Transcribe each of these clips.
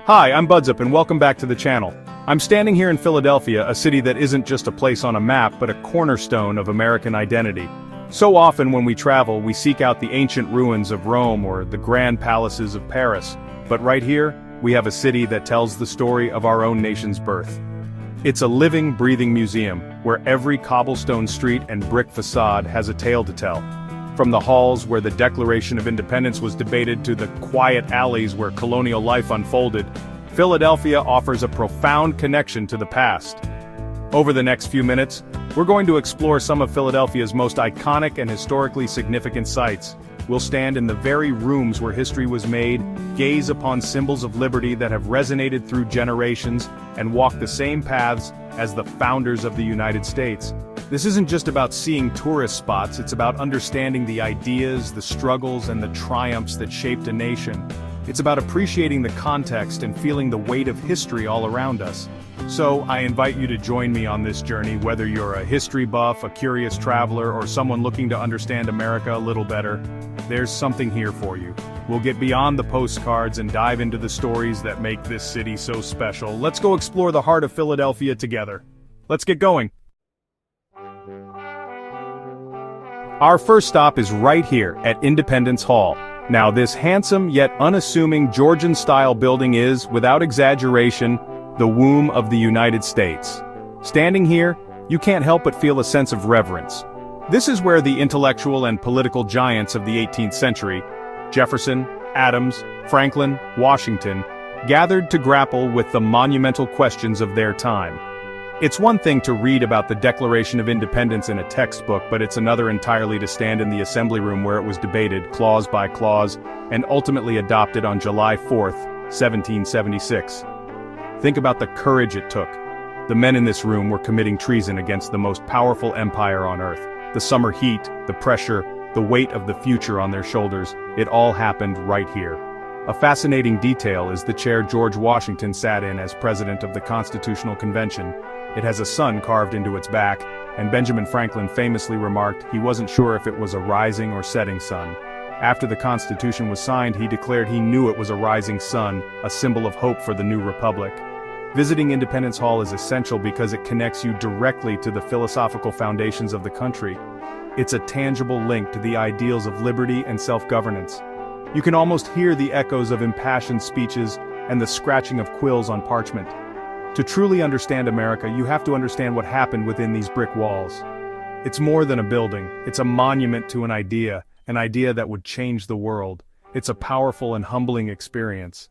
Hi, I'm Budzup and welcome back to the channel. I'm standing here in Philadelphia, a city that isn't just a place on a map but a cornerstone of American identity. So often when we travel, we seek out the ancient ruins of Rome or the grand palaces of Paris. But right here, we have a city that tells the story of our own nation's birth. It's a living, breathing museum, where every cobblestone street and brick facade has a tale to tell. From the halls where the Declaration of Independence was debated to the quiet alleys where colonial life unfolded, Philadelphia offers a profound connection to the past. Over the next few minutes, we're going to explore some of Philadelphia's most iconic and historically significant sites. We'll stand in the very rooms where history was made, gaze upon symbols of liberty that have resonated through generations, and walk the same paths as the founders of the United States. This isn't just about seeing tourist spots, it's about understanding the ideas, the struggles, and the triumphs that shaped a nation. It's about appreciating the context and feeling the weight of history all around us. So, I invite you to join me on this journey, whether you're a history buff, a curious traveler, or someone looking to understand America a little better. There's something here for you. We'll get beyond the postcards and dive into the stories that make this city so special. Let's go explore the heart of Philadelphia together. Let's get going. Our first stop is right here at Independence Hall. Now, this handsome yet unassuming Georgian-style building is, without exaggeration, the womb of the United States. Standing here, you can't help but feel a sense of reverence. This is where the intellectual and political giants of the 18th century, Jefferson, Adams, Franklin, Washington, gathered to grapple with the monumental questions of their time. It's one thing to read about the Declaration of Independence in a textbook, but it's another entirely to stand in the assembly room where it was debated, clause by clause, and ultimately adopted on July 4, 1776. Think about the courage it took. The men in this room were committing treason against the most powerful empire on earth. The summer heat, the pressure, the weight of the future on their shoulders, it all happened right here. A fascinating detail is the chair George Washington sat in as president of the Constitutional Convention. It has a sun carved into its back, and Benjamin Franklin famously remarked he wasn't sure if it was a rising or setting sun. After the Constitution was signed, he declared he knew it was a rising sun, a symbol of hope for the new republic. Visiting Independence Hall is essential because it connects you directly to the philosophical foundations of the country. It's a tangible link to the ideals of liberty and self-governance. You can almost hear the echoes of impassioned speeches and the scratching of quills on parchment. To truly understand America, you have to understand what happened within these brick walls. It's more than a building, it's a monument to an idea that would change the world. It's a powerful and humbling experience.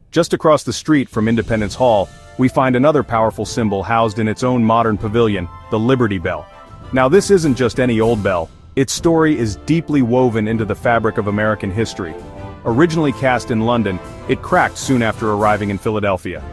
Just across the street from Independence Hall, we find another powerful symbol housed in its own modern pavilion, the Liberty Bell. Now, this isn't just any old bell. Its story is deeply woven into the fabric of American history. Originally cast in London, it cracked soon after arriving in Philadelphia.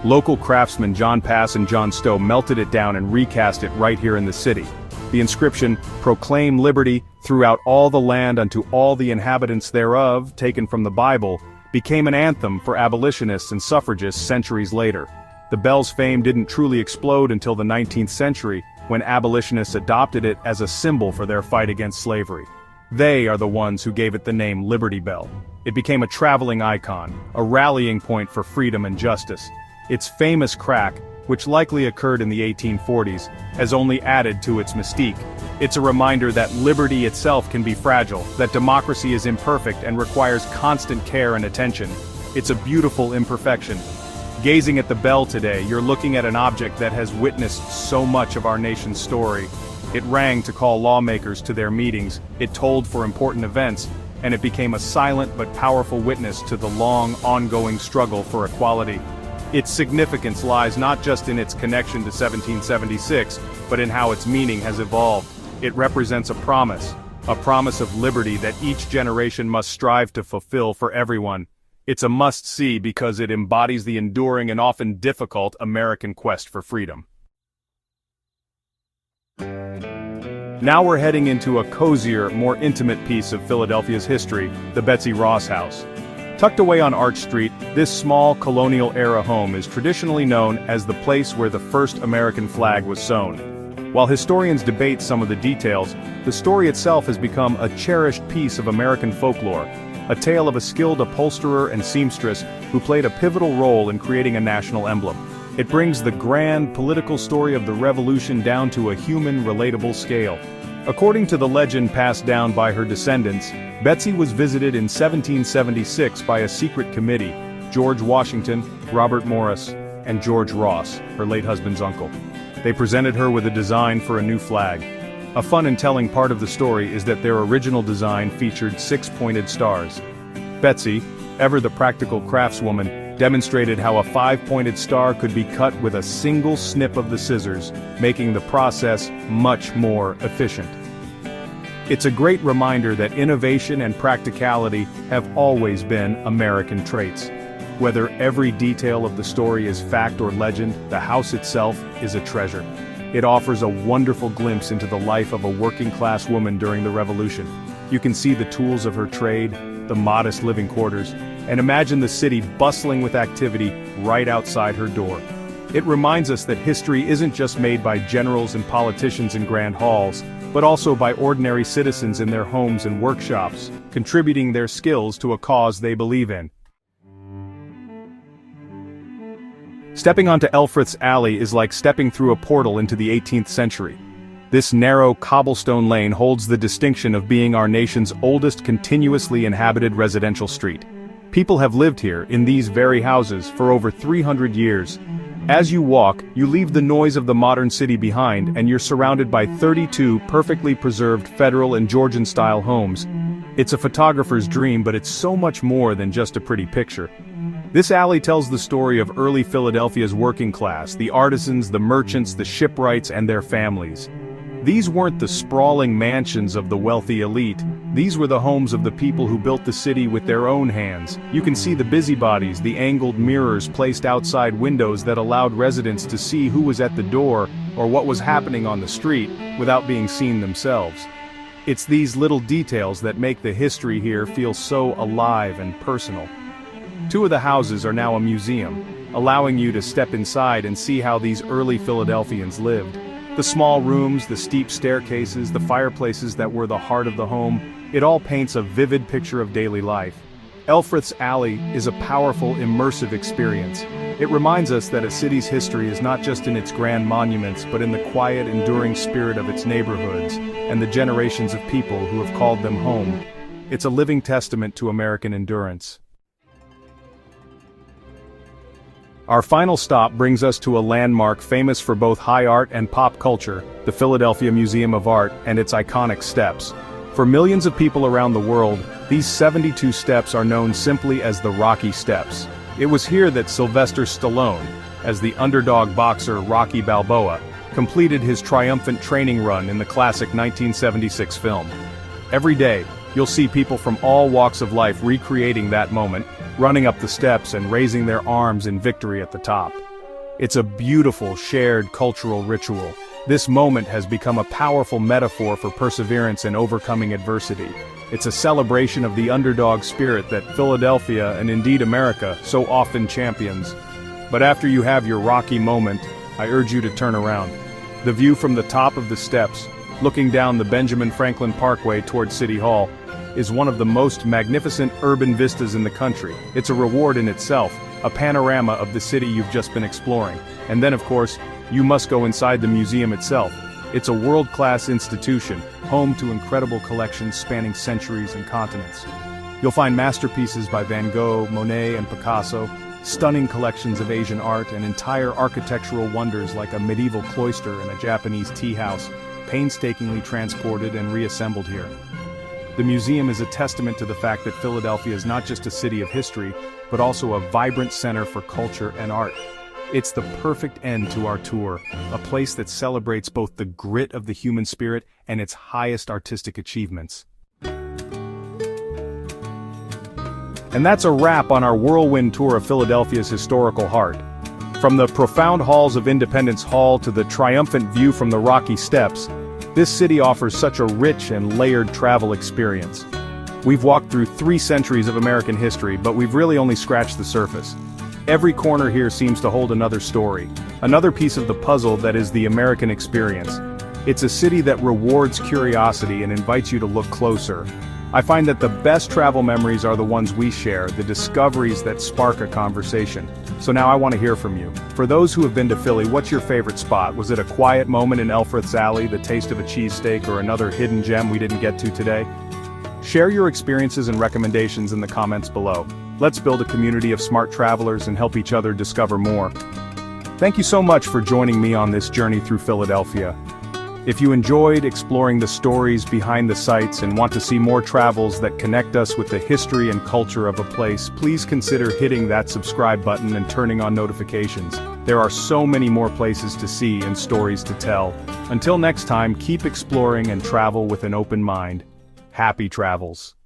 Local craftsmen John Pass and John Stowe melted it down and recast it right here in the city. The inscription, "Proclaim liberty throughout all the land unto all the inhabitants thereof," taken from the Bible, became an anthem for abolitionists and suffragists centuries later. The bell's fame didn't truly explode until the 19th century, when abolitionists adopted it as a symbol for their fight against slavery. They are the ones who gave it the name Liberty Bell. It became a traveling icon, a rallying point for freedom and justice. Its famous crack, which likely occurred in the 1840s, has only added to its mystique. It's a reminder that liberty itself can be fragile, that democracy is imperfect and requires constant care and attention. It's a beautiful imperfection. Gazing at the bell today, you're looking at an object that has witnessed so much of our nation's story. It rang to call lawmakers to their meetings, it tolled for important events, and it became a silent but powerful witness to the long, ongoing struggle for equality. Its significance lies not just in its connection to 1776, but in how its meaning has evolved. It represents a promise of liberty that each generation must strive to fulfill for everyone. It's a must-see because it embodies the enduring and often difficult American quest for freedom. Now we're heading into a cozier, more intimate piece of Philadelphia's history, the Betsy Ross House. Tucked away on Arch Street, this small colonial-era home is traditionally known as the place where the first American flag was sewn. While historians debate some of the details, the story itself has become a cherished piece of American folklore. a tale of a skilled upholsterer and seamstress who played a pivotal role in creating a national emblem. It brings the grand political story of the Revolution down to a human, relatable scale. According to the legend passed down by her descendants, Betsy was visited in 1776 by a secret committee: George Washington, Robert Morris, and George Ross, her late husband's uncle. They presented her with a design for a new flag. A fun and telling part of the story is that their original design featured 6 pointed stars. Betsy, ever the practical craftswoman, demonstrated how a 5-pointed star could be cut with a single snip of the scissors, making the process much more efficient. It's a great reminder that innovation and practicality have always been American traits. Whether every detail of the story is fact or legend, the house itself is a treasure. It offers a wonderful glimpse into the life of a working-class woman during the Revolution. You can see the tools of her trade, the modest living quarters, and imagine the city bustling with activity right outside her door. It reminds us that history isn't just made by generals and politicians in grand halls, but also by ordinary citizens in their homes and workshops, contributing their skills to a cause they believe in. Stepping onto Elfreth's Alley is like stepping through a portal into the 18th century. This narrow cobblestone lane holds the distinction of being our nation's oldest continuously inhabited residential street. People have lived here, in these very houses, for over 300 years. As you walk, you leave the noise of the modern city behind, and you're surrounded by 32 perfectly preserved Federal and Georgian-style homes. It's a photographer's dream, but it's so much more than just a pretty picture. This alley tells the story of early Philadelphia's working class, the artisans, the merchants, the shipwrights, and their families. These weren't the sprawling mansions of the wealthy elite. These were the homes of the people who built the city with their own hands. You can see the busybodies, the angled mirrors placed outside windows that allowed residents to see who was at the door or what was happening on the street without being seen themselves. It's these little details that make the history here feel so alive and personal. 2 of the houses are now a museum, allowing you to step inside and see how these early Philadelphians lived. The small rooms, the steep staircases, the fireplaces that were the heart of the home, it all paints a vivid picture of daily life. Elfreth's Alley is a powerful, immersive experience. It reminds us that a city's history is not just in its grand monuments, but in the quiet, enduring spirit of its neighborhoods, and the generations of people who have called them home. It's a living testament to American endurance. Our final stop brings us to a landmark famous for both high art and pop culture, the Philadelphia Museum of Art and its iconic steps. For millions of people around the world, these 72 steps are known simply as the Rocky Steps. It was here that Sylvester Stallone, as the underdog boxer Rocky Balboa, completed his triumphant training run in the classic 1976 film. Every day, you'll see people from all walks of life recreating that moment, running up the steps and raising their arms in victory at the top. It's a beautiful shared cultural ritual. This moment has become a powerful metaphor for perseverance and overcoming adversity. It's a celebration of the underdog spirit that Philadelphia, and indeed America, so often champions. But after you have your Rocky moment, I urge you to turn around. The view from the top of the steps, looking down the Benjamin Franklin Parkway towards City Hall, is one of the most magnificent urban vistas in the country. It's a reward in itself, a panorama of the city you've just been exploring. And then, of course, you must go inside the museum itself. It's a world-class institution, home to incredible collections spanning centuries and continents. You'll find masterpieces by Van Gogh, Monet, and Picasso, stunning collections of Asian art, and entire architectural wonders like a medieval cloister and a Japanese tea house, painstakingly transported and reassembled here. The museum is a testament to the fact that Philadelphia is not just a city of history, but also a vibrant center for culture and art. It's the perfect end to our tour, a place that celebrates both the grit of the human spirit and its highest artistic achievements. And that's a wrap on our whirlwind tour of Philadelphia's historical heart. From the profound halls of Independence Hall to the triumphant view from the Rocky Steps, this city offers such a rich and layered travel experience. We've walked through 3 centuries of American history, but we've really only scratched the surface. Every corner here seems to hold another story, another piece of the puzzle that is the American experience. It's a city that rewards curiosity and invites you to look closer. I find that the best travel memories are the ones we share, the discoveries that spark a conversation. So now I want to hear from you. For those who have been to Philly, what's your favorite spot? Was it a quiet moment in Elfreth's Alley, the taste of a cheesesteak, or another hidden gem we didn't get to today? Share your experiences and recommendations in the comments below. Let's build a community of smart travelers and help each other discover more. Thank you so much for joining me on this journey through Philadelphia. If you enjoyed exploring the stories behind the sights and want to see more travels that connect us with the history and culture of a place, please consider hitting that subscribe button and turning on notifications. There are so many more places to see and stories to tell. Until next time, keep exploring and travel with an open mind. Happy travels.